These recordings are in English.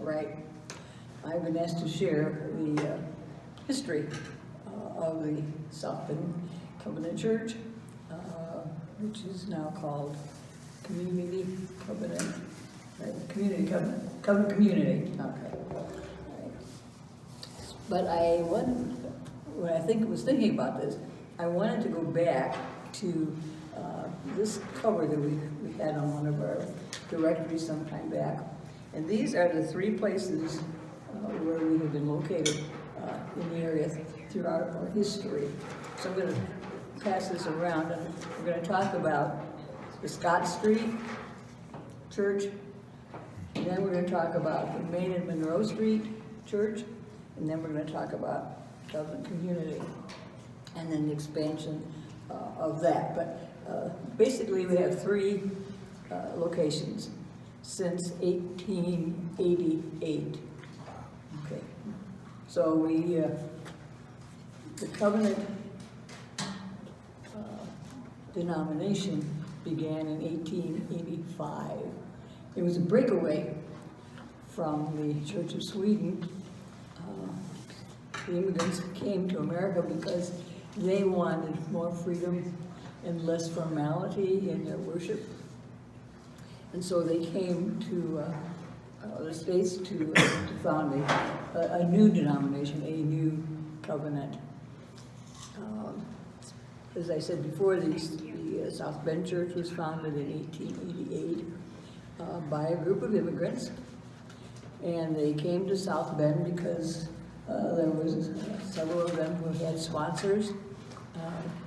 right. I've been asked to share the history of the South Bend Covenant Church, which is now called Community Covenant, right? Community Covenant, Covenant Community, okay. Right. But when I was thinking about this, I wanted to go back to this cover that we had on one of our directories some time back. And these are the 3 places where we have been located in the area throughout our history. So I'm going to pass this around, and we're going to talk about the Scott Street Church, and then we're going to talk about the Main and Monroe Street Church, and then we're going to talk about Covenant Community, and then the expansion of that. But basically we have 3 locations since 1888. Okay, so the Covenant denomination began in 1885. It was a breakaway from the Church of Sweden. The immigrants came to America because they wanted more freedom and less formality in their worship. And so they came to the States to found a new denomination, a new covenant. As I said before, the South Bend Church was founded in 1888 by a group of immigrants. And they came to South Bend because there was several of them who had sponsors,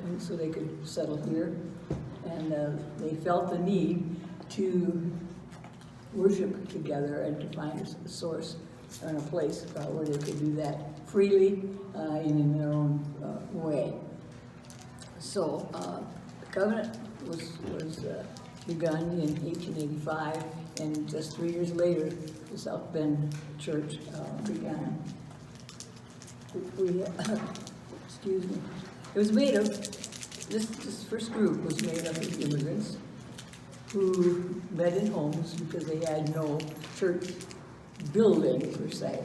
and so they could settle here. And they felt the need to worship together and to find a source and a place where they could do that freely and in their own way. So the covenant was begun in 1885, and just 3 years later, the South Bend Church began. Excuse me. It was made of, this first group was made up of immigrants who met in homes because they had no church building per se,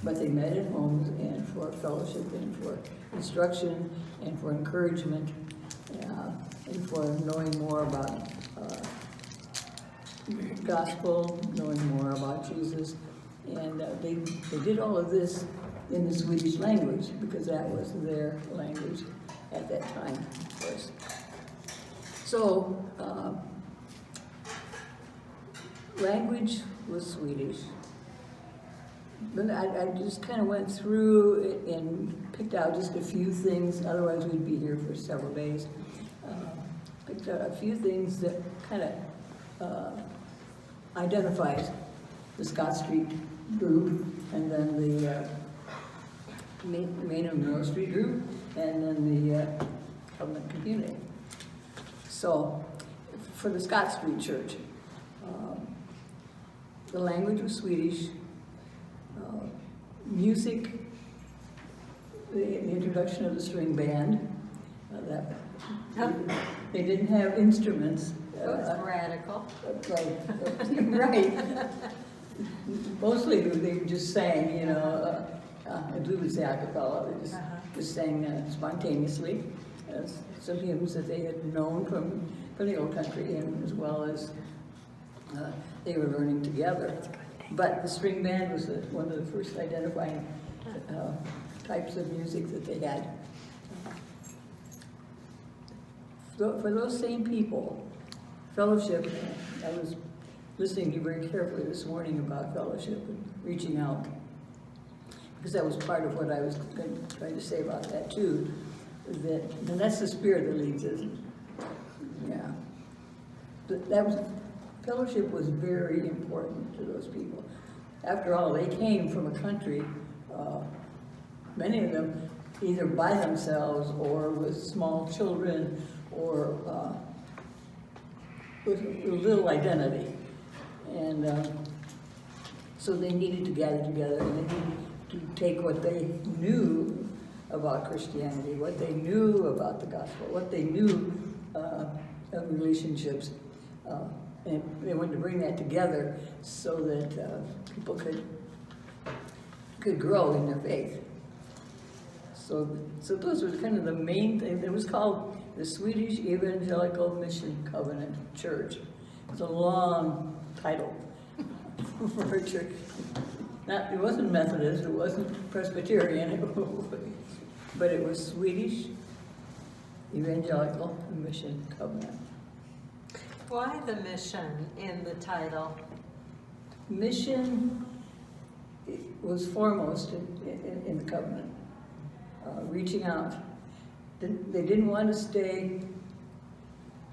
but they met in homes and for fellowship and for instruction and for encouragement and for knowing more about gospel, knowing more about Jesus. And they did all of this in the Swedish language because that was their language at that time, of course. So language was Swedish. But I just kind of went through it and picked out just a few things, otherwise we'd be here for several days. Picked out a few things that kind of identifies the Scott Street group, and then the Main and Monroe Street group, and then the Covenant Community. So, for the Scott Street Church, the language was Swedish. Music, the introduction of the string band, they didn't have instruments. That's radical. Right, right. Mostly they just sang, you know, we would say a cappella, they just sang spontaneously. Some hymns that they had known from the old country, and as well as they were learning together. But the string band was one of the first identifying types of music that they had. For those same people, fellowship, I was listening to you very carefully this morning about fellowship and reaching out, because that was part of what I was trying to say about that too, and that's the spirit that leads us. Yeah. Fellowship was very important to those people. After all, they came from a country, many of them either by themselves or with small children or with little identity. And so they needed to gather together, and they needed to take what they knew about Christianity, what they knew about the gospel, what they knew of relationships, and they wanted to bring that together so that people could could grow in their faith. So those were kind of the main things. It was called the Swedish Evangelical Mission Covenant Church. It's a long title for a church. It wasn't Methodist, it wasn't Presbyterian, but it was Swedish Evangelical Mission Covenant. Why the mission in the title? Mission was foremost in the covenant, reaching out. They didn't want to stay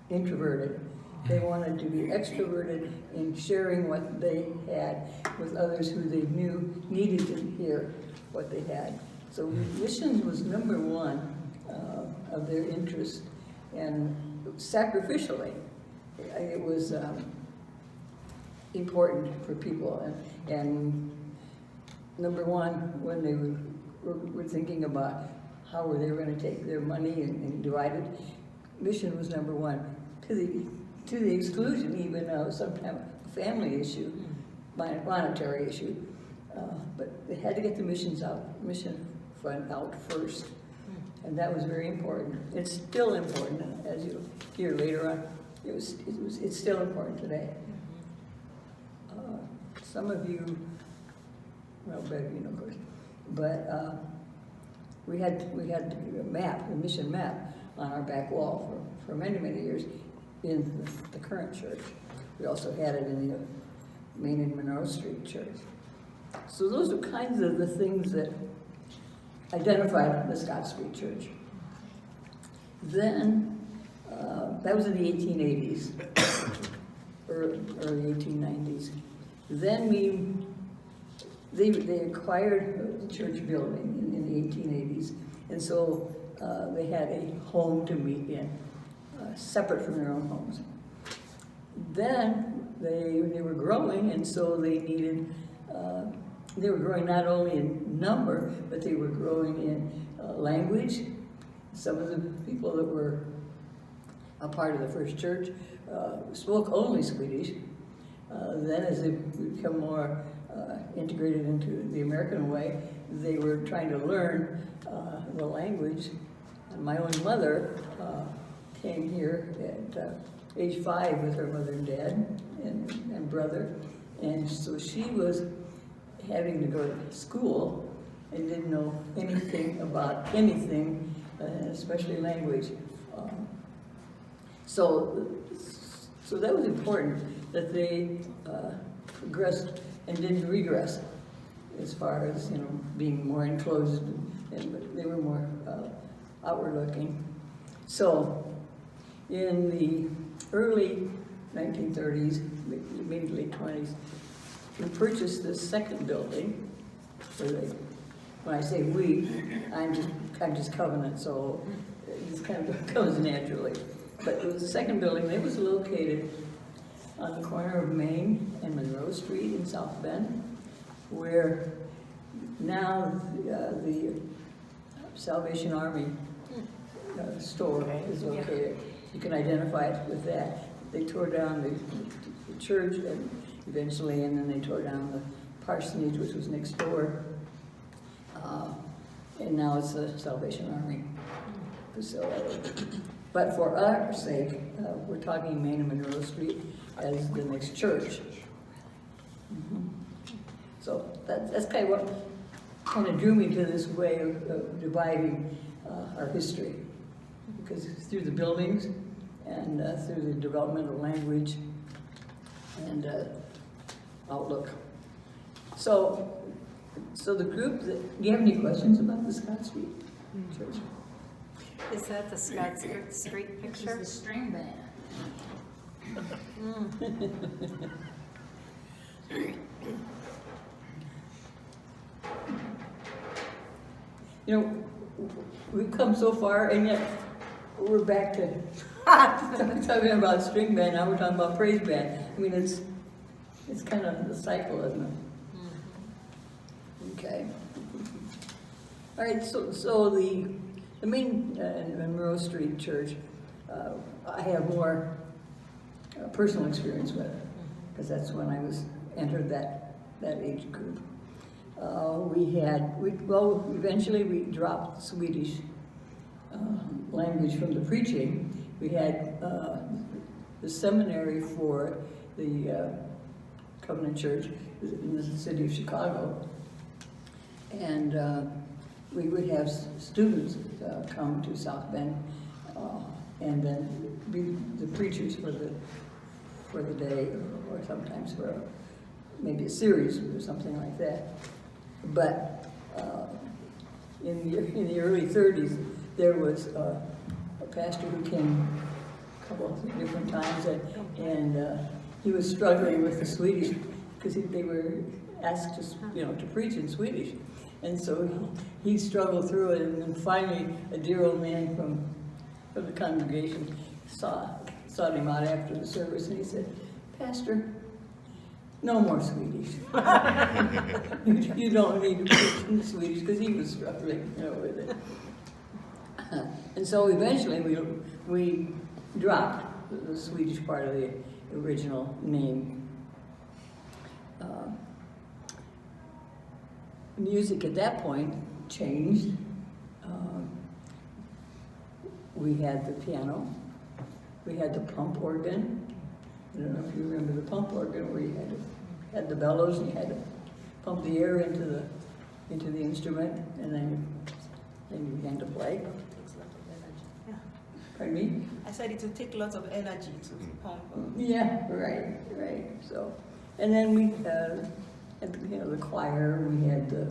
introverted. They wanted to be extroverted in sharing what they had with others who they knew needed to hear what they had. So missions was number one of their interest, and sacrificially, it was important for people. And number one, when they were thinking about how they were going to take their money and divide it, mission was number one, to the exclusion even of sometimes a family issue, monetary issue. But they had to get the mission fund out first, and that was very important. It's still important, as you'll hear later on. It's still important today. Some of you, well, better you know, of course, but we had a map, a mission map, on our back wall for many, many years in the current church. We also had it in the Main and Monroe Street church. So those are kinds of the things that identified the Scott Street Church. Then, that was in the 1880s, early 1890s. Then they acquired the church building in the 1880s, and so they had a home to meet in, separate from their own homes. Then they were growing, and so they needed, they were growing not only in number, but they were growing in language. Some of the people that were a part of the first church spoke only Swedish. Then as they become more integrated into the American way, they were trying to learn the language. And my own mother came here at age 5 with her mother and dad and brother, and so she was having to go to school and didn't know anything about anything, especially language. So that was important, that they progressed and didn't regress as far as, being more enclosed, but they were more outward looking. So in the early 1930s, maybe late 20s, we purchased this second building. When I say we, I'm just covenant, so it kind of comes naturally. But it was the second building. It was located on the corner of Main and Monroe Street in South Bend, where now the Salvation Army store is located. You can identify it with that. They tore down the church and eventually, and then they tore down the parsonage, which was next door. And now it's the Salvation Army facility. But for our sake, we're talking Main and Monroe Street as the next church. So that's kind of what kind of drew me to this way of dividing our history, because through the buildings and through the development of language and outlook. So the group, do you have any questions about the Scott Street Church? Is that the Scott Street picture? It's the string band. We've come so far, and yet we're back to talking about string band. Now we're talking about praise band. I mean, it's kind of the cycle, isn't it? Okay. All right. So the Main Monroe Street Church, I have more personal experience with it, because that's when I entered that age group. Eventually we dropped Swedish language from the preaching. We had the seminary for the Covenant Church in the city of Chicago, and we would have students come to South Bend and then be the preachers for the day, or sometimes for maybe a series or something like that. But in the early 30s, there was a pastor who came a couple of different times, and he was struggling with the Swedish because they were asked to preach in Swedish, and so he struggled through it, and then finally a dear old man from the congregation sought him out after the service, and he said, "Pastor, no more Swedish. You don't need to preach in Swedish," because he was struggling, with it. And so eventually we dropped the Swedish part of the original name. Music at that point changed. We had the piano, we had the pump organ. I don't know if you remember the pump organ, where you had the bellows and you had to pump the air into the instrument, and then you began to play. Takes a lot of energy. Yeah. Pardon me? I said it would take lots of energy to pump. Yeah, right. So, and then we had the choir. We had the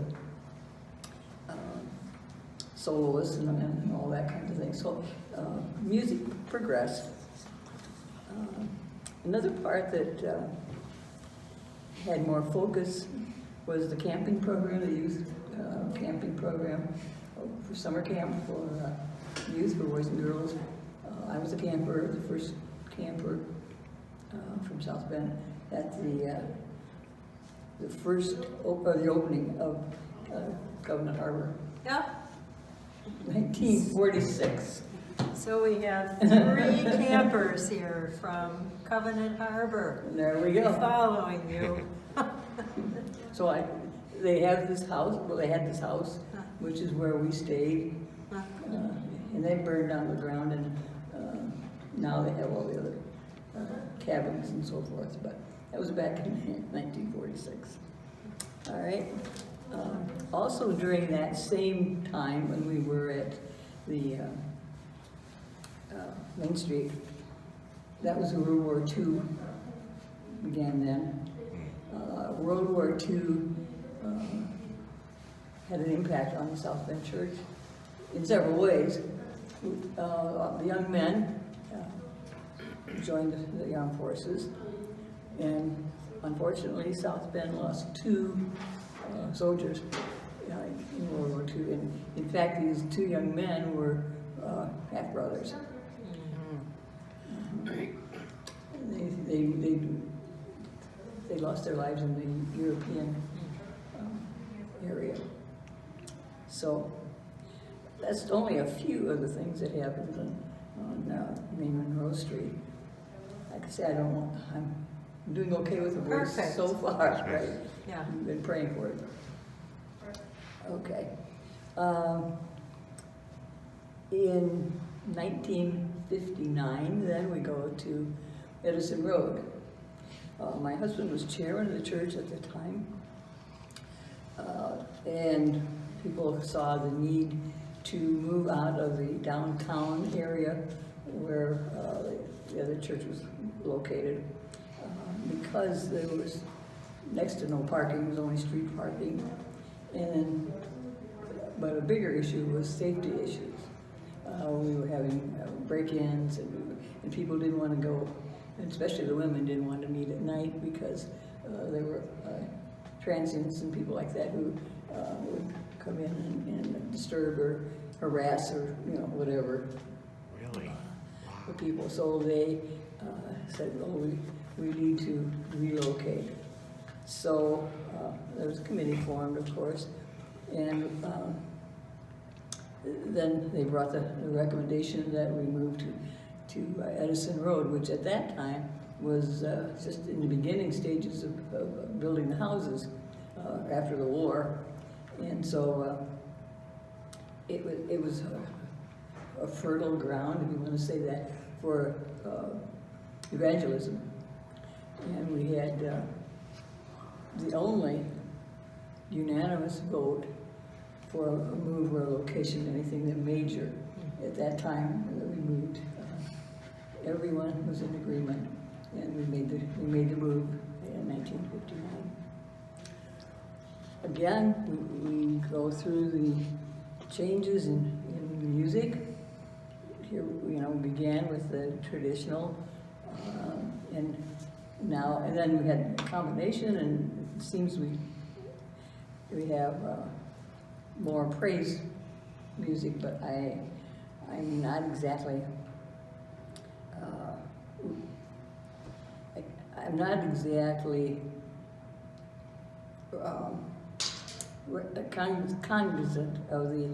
soloists and all that kind of thing. So music progressed. Another part that had more focus was the camping program, the youth camping program for summer camp for youth, for boys and girls. I was a camper, the first camper from South Bend at the opening of Covenant Harbor, Yeah, 1946. so we have 3 campers here from Covenant Harbor There we go. following you. So they have this house. Well, they had this house, which is where we stayed, and they burned down the ground, and now they have all the other cabins and so forth. But that was back in 1946. All right. Also during that same time when we were at the Main Street, that was World War II began then. World War II had an impact on the South Bend Church in several ways. The young men joined the armed forces, and unfortunately South Bend lost 2 soldiers in World War II. And in fact, these 2 young men were half-brothers. They lost their lives in the European area. So that's only a few of the things that happened on Main Monroe Street. Like I say, I'm doing okay with the voice Perfect. so far, right? Yeah. I've been praying for it. Okay. In 1959, then we go to Edison Road. My husband was chairman of the church at the time, and people saw the need to move out of the downtown area where the other church was located, because there was next to no parking. It was only street parking, but a bigger issue was safety issues. We were having break-ins, and people didn't want to go, and especially the women didn't want to meet at night because there were transients and people like that who would come in and disturb or harass or whatever. Really? The people. So they said, "Oh, we need to relocate." So there was a committee formed, of course, and then they brought the recommendation that we move to Edison Road, which at that time was just in the beginning stages of building the houses. after the war. And so it was a fertile ground, if you want to say that, for evangelism. And we had the only unanimous vote for a move or a location, anything that major at that time that we moved. Everyone was in agreement, and we made the move in 1959. Again, we go through the changes in music. Here, we began with the traditional, and then we had a combination, and it seems we have more praise music, but I'm not exactly. I'm not exactly cognizant of the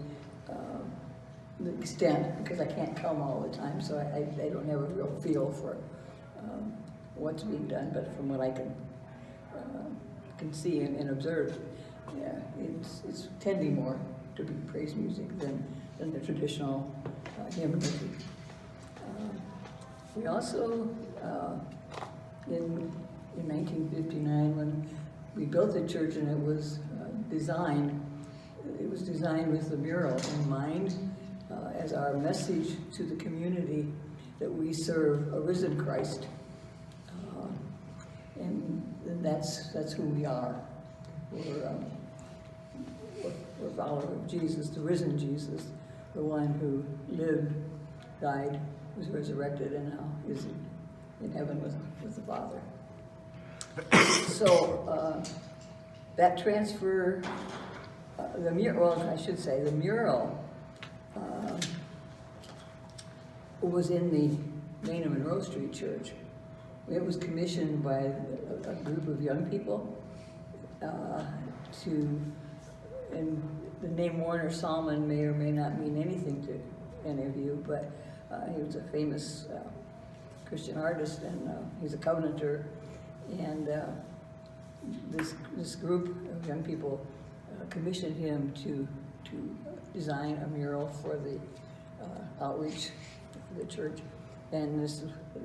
extent, because I can't come all the time, so I don't have a real feel for what's being done. But from what I can see and observe, yeah, it's tending more to be praise music than the traditional hymn music. We also, in 1959, when we built the church, and it was designed with the mural in mind as our message to the community that we serve a risen Christ, and that's who we are. We're followers of Jesus, the risen Jesus, the one who lived, died, was resurrected, and now is in heaven with the Father. So that transfer, the mural was in the Main and Monroe Street Church. It was commissioned by a group of young people and the name Warner Salmon may or may not mean anything to any of you, but he was a famous Christian artist, and he's a Covenanter, and this group of young people commissioned him to design a mural for the outreach for the church, and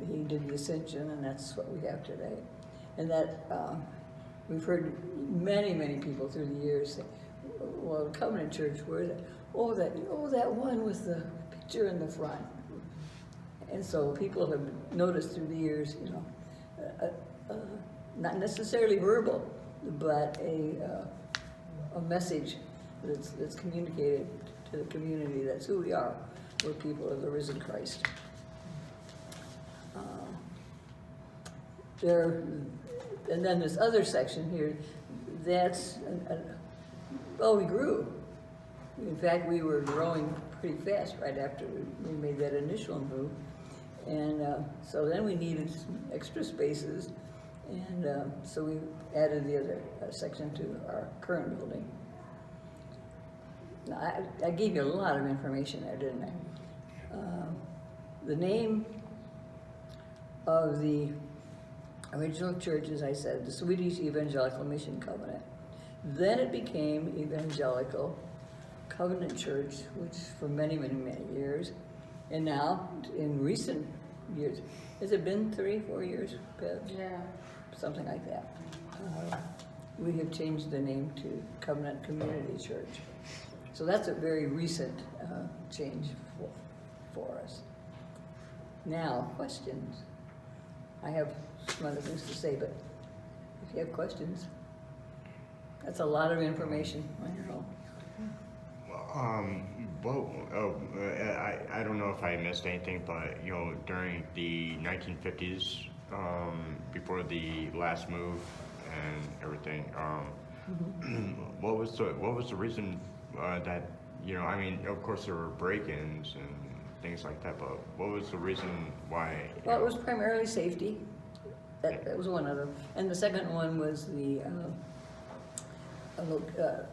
he did the Ascension, and that's what we have today. And that we've heard many people through the years say, well, Covenant Church, where is it? Oh, that one with the picture in the front. And so people have noticed through the years, not necessarily verbal, but a message that's communicated to the community. That's who we are. We're people of the risen Christ. And then this other section here, we grew. In fact, we were growing pretty fast right after we made that initial move. And so then we needed some extra spaces, and so we added the other section to our current building. Now, I gave you a lot of information there, didn't I? The name of the original church, as I said, the Swedish Evangelical Mission Covenant. Then it became Evangelical Covenant Church, which for many years. And now, in recent years, has it been 3-4 years, Bev? Yeah. Something like that. We have changed the name to Covenant Community Church. So that's a very recent change for us. Now, questions. I have some other things to say, but if you have questions, that's a lot of information on your own. I don't know if I missed anything, but during the 1950s, before the last move and everything, what was the reason that of course there were break-ins and things like that, but what was the reason why? Well, it was primarily safety. That was one of them, and the second one was the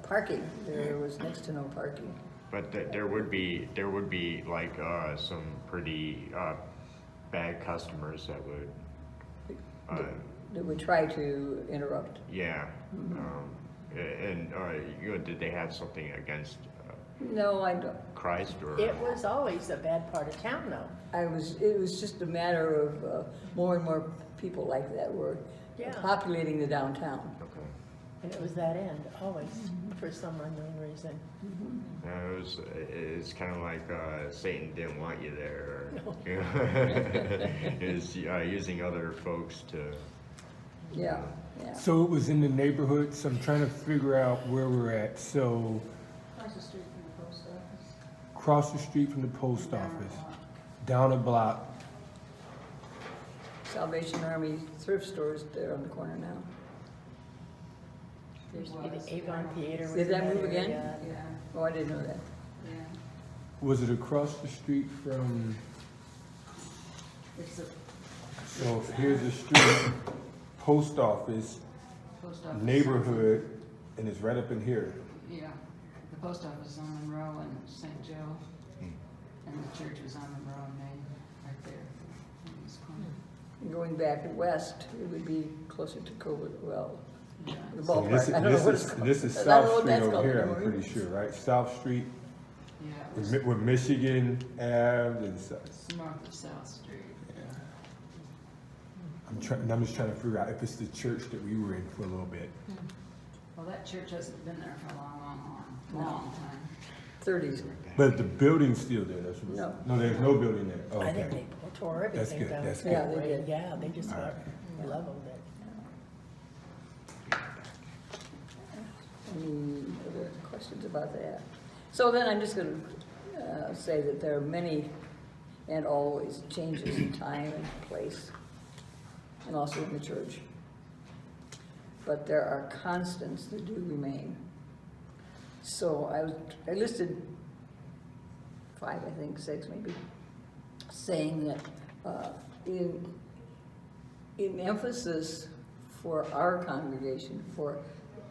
parking. There was next to no parking. But there would be like some pretty bad customers that would. That would try to interrupt. Yeah. Mm-hmm. And, you know, did they have something against No, I don't. Christ or? It was always a bad part of town, though. It was just a matter of more and more people like that were Yeah. populating the downtown. Okay. And it was that end, always, for some unknown reason. It's kind of like Satan didn't want you there. You know? Is using other folks to. Yeah, yeah. So it was in the neighborhood, so I'm trying to figure out where we're at. So, Across the street from the post office. across the street from the post office, down a block. Salvation Army thrift stores there on the corner now. There's the Avon Theater. was Did in that move area. again? Oh, I didn't know that. Was it across the street from, It's the so here's the street, post office, post office. neighborhood, and it's right up in here. Yeah, the post office is on Monroe and St. Joe, and the church was on Monroe and Main, right there. in this corner. And going back west, it would be closer to Covert, well, Yeah. the So ballpark. I don't know what it's called. this is I don't know South what Street that's over called here, anymore. I'm pretty sure, right? South Street, Yeah, it was with Michigan Ave and such. north of South Street. I'm just trying to figure out if it's the church that we were in for a little bit. Well, that church hasn't been there for a long time. 30s. But the building's still there, that's what. No. No, there's no building there. Oh, I think okay. they tore That's everything good, down. that's the good. Yeah, they way. did. Yeah, they just All right. leveled it. Any other questions about that? So then I'm just going to say that there are many and always changes in time and place, and also in the church. But there are constants that do remain. So I listed 5, I think, 6 maybe, saying that in emphasis for our congregation, for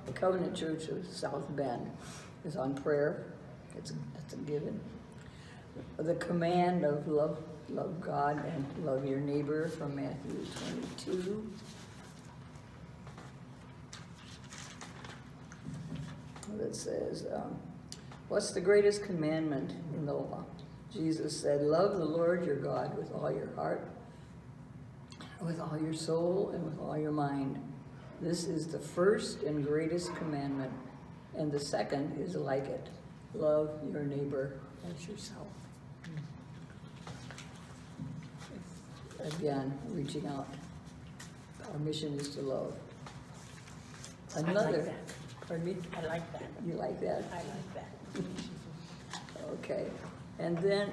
the Covenant Church of South Bend, is on prayer. It's a given. The command of love God and love your neighbor from Matthew 22. That says, what's the greatest commandment in the law? Jesus said, love the Lord your God with all your heart, with all your soul, and with all your mind. This is the first and greatest commandment, and the second is like it. Love your neighbor as yourself. Again, reaching out. Our mission is to love. I like Another, that. pardon me? I like that. You like that? I like that. Okay, and then,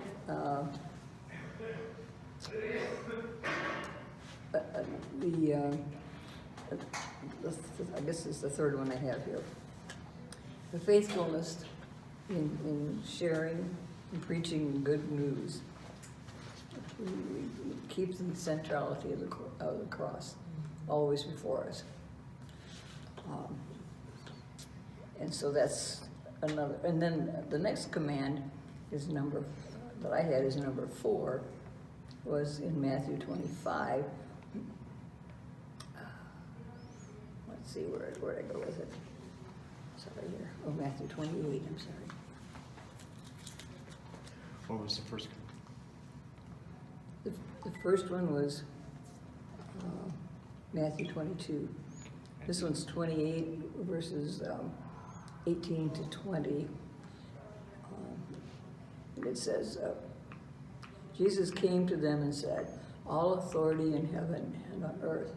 I guess it's the third one I have here. The faithfulness in sharing and preaching good news. We keep the centrality of the cross always before us. And so that's another, and then the next command is that I had is number 4, was in Matthew 25. Let's see, where'd I go with it? Sorry here, oh, Matthew 28, I'm sorry. What was the first? The first one was Matthew 22. This one's 28 verses 18 to 20. And it says, Jesus came to them and said, all authority in heaven and on earth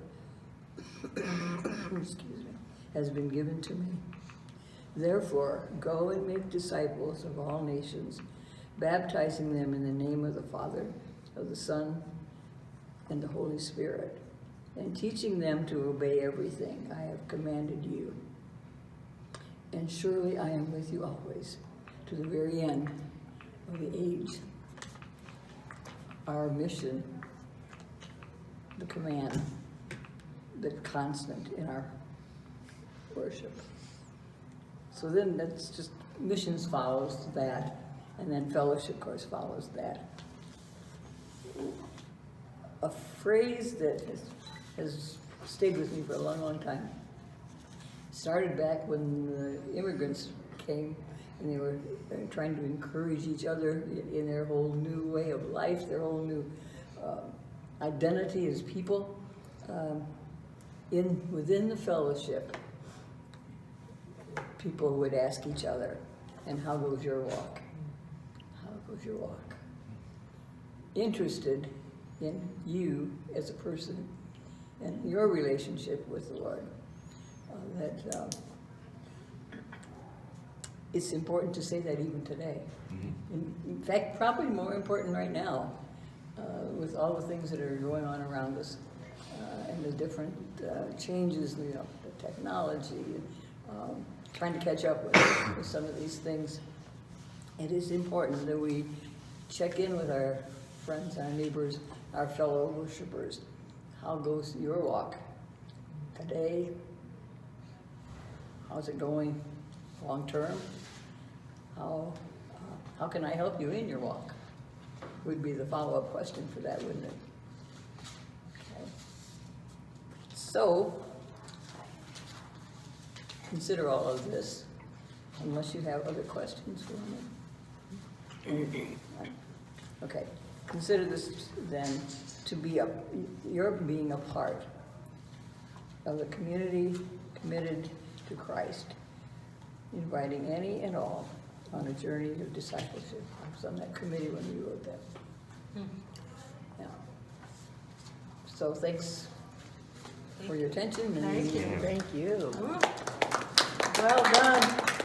excuse me, has been given to me. Therefore, go and make disciples of all nations, baptizing them in the name of the Father, of the Son, and the Holy Spirit, and teaching them to obey everything I have commanded you. And surely I am with you always, to the very end of the age. Our mission, the command, the constant in our worship. So then that's just, missions follows that, and then fellowship, of course, follows that. A phrase that has stayed with me for a long, long time started back when the immigrants came and they were trying to encourage each other in their whole new way of life, their whole new identity as people. Within the fellowship, people would ask each other, and how goes your walk? How goes your walk? Interested in you as a person and your relationship with the Lord. It's important to say that even today. In fact, probably more important right now with all the things that are going on around us and the different changes, the technology, trying to catch up with some of these things. It is important that we check in with our friends, our neighbors, our fellow worshipers. How goes your walk today? How's it going long term? How can I help you in your walk? Would be the follow-up question for that, wouldn't it? Okay. So, consider all of this, unless you have other questions for me. Okay, consider this then to be you're being a part of a community committed to Christ, inviting any and all on a journey of discipleship. I was on that committee when we wrote that. Yeah. So thanks for your attention. Thank you. Thank you. Well done.